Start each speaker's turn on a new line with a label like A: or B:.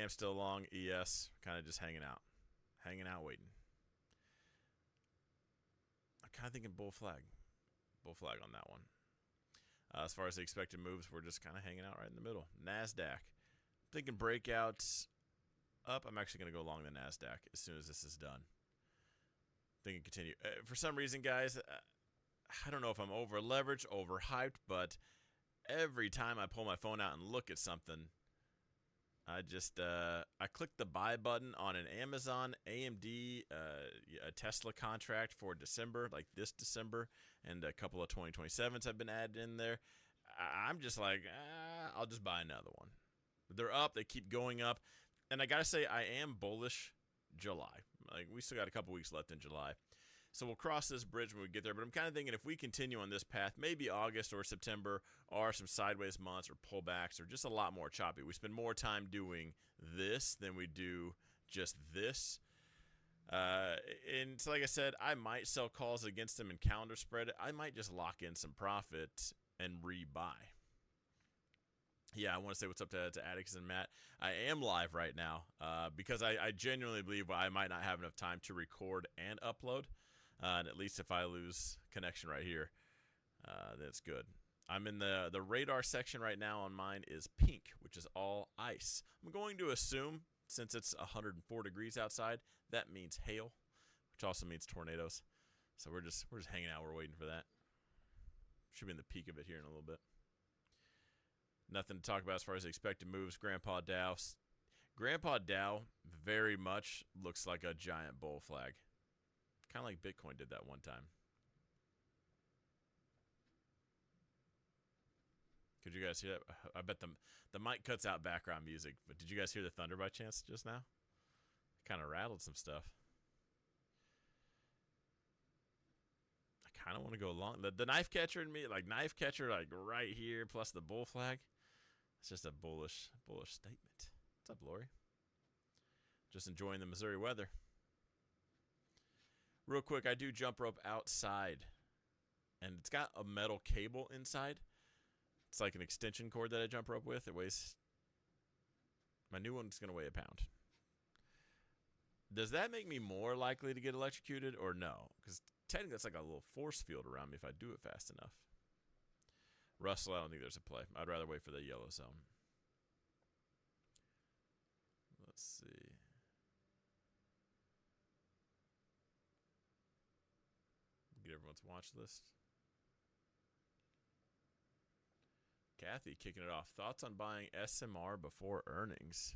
A: am still long. ES, kind of just hanging out, waiting. I'm kind of thinking bull flag on that one. As far as the expected moves, we're just kind of hanging out right in the middle. NASDAQ, thinking breakouts up. I'm actually going to go long the NASDAQ as soon as this is done. Thinking continue. For some reason, guys, I don't know if I'm over leveraged, over hyped, but every time I pull my phone out and look at something, I just I click the buy button on an Amazon, AMD, a Tesla contract for December, like this December, and a couple of 2027s have been added in there. I'm just like, I'll just buy another one. They're up, they keep going up, and I gotta say, I am bullish July. Like, we still got a couple weeks left in July. So we'll cross this bridge when we get there. But I'm kind of thinking if we continue on this path, maybe August or September are some sideways months or pullbacks or just a lot more choppy. We spend more time doing this than we do just this. And so like I said, I might sell calls against them and calendar spread it. I might just lock in some profit and rebuy. Yeah, I want to say what's up to Atticus and Matt. I am live right now because I genuinely believe I might not have enough time to record and upload. And at least if I lose connection right here, that's good. I'm in the radar section right now on mine is pink, which is all ice. I'm going to assume, since it's 104 degrees outside, that means hail, which also means tornadoes. So we're just hanging out. We're waiting for that. Should be in the peak of it here in a little bit. Nothing to talk about as far as the expected moves. Grandpa Dow. Grandpa Dow very much looks like a giant bull flag. Kind of like Bitcoin did that one time. Could you guys hear that? I bet the mic cuts out background music, but did you guys hear the thunder by chance just now? It kind of rattled some stuff. I kind of want to go long. The knife catcher in me, like knife catcher, like right here, plus the bull flag. It's just a bullish statement. What's up, Lori? Just enjoying the Missouri weather. Real quick, I do jump rope outside, and it's got a metal cable inside. It's like an extension cord that I jump rope with. It weighs, my new one's going to weigh a pound. Does that make me more likely to get electrocuted or no? Because technically that's like a little force field around me if I do it fast enough. Russell, I don't think there's a play. I'd rather wait for the yellow zone. Let's see. Get everyone's watch list. Kathy kicking it off. Thoughts on buying SMR before earnings?